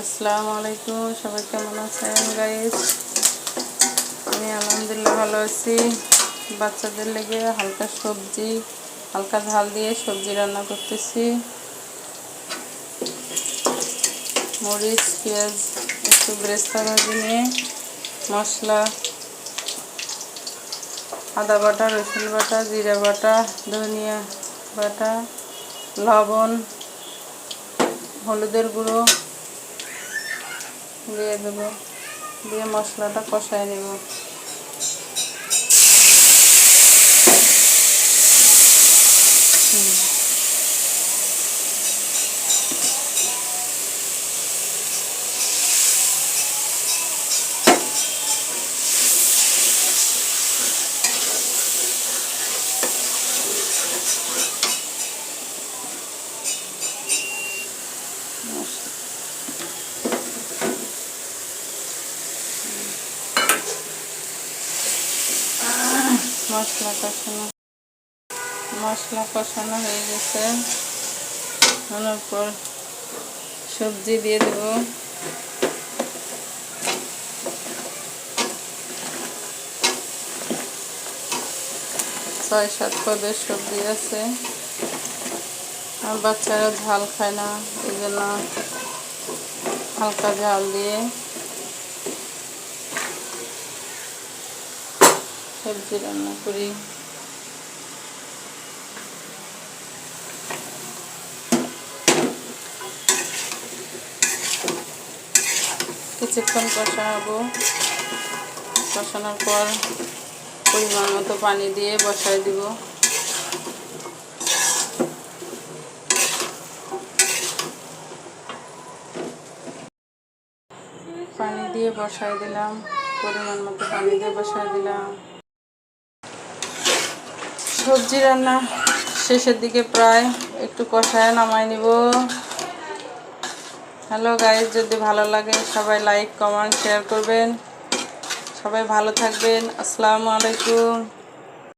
আসসালামু আলাইকুম, সবাই কেমন আছেন গাইস? আমি আলহামদুলিল্লাহ ভালো আছি। বাচ্চাদের লেগে হালকা সবজি, হালকা ঝাল দিয়ে সবজি রান্না করতেছি। মরিচ, পেঁয়াজ, একটু বেরেস্তা ভাজি নিয়ে মশলা, আদা বাটা, রসুন বাটা, জিরা বাটা, ধনিয়া বাটা, লবণ, হলুদের গুঁড়ো দিয়ে দেবো, দিয়ে মশলাটা কষায় নেব। মশলা কষানো হয়ে গেছে। তারপর সবজি দিয়ে দেব। ৬-৭ পদের সবজি আছে। আর বাচ্চারা ঝাল খায় না, এই জন্য হালকা ঝাল দিয়ে সবজি রান্না করি। কিছুক্ষণ কষাবো। কষানোর পর পরিমাণ মতো পানি দিয়ে বসায় দিব। পানি দিয়ে বসায় দিলাম, পরিমাণ মতো পানি দিয়ে বসায় দিলাম। সবজি রান্না শেষের দিকে প্রায়, একটু কষায় নামাই নিব। হ্যালো গাইস, যদি ভালো লাগে সবাই লাইক, কমেন্ট, শেয়ার করবেন। সবাই ভালো থাকবেন। আসসালামু আলাইকুম।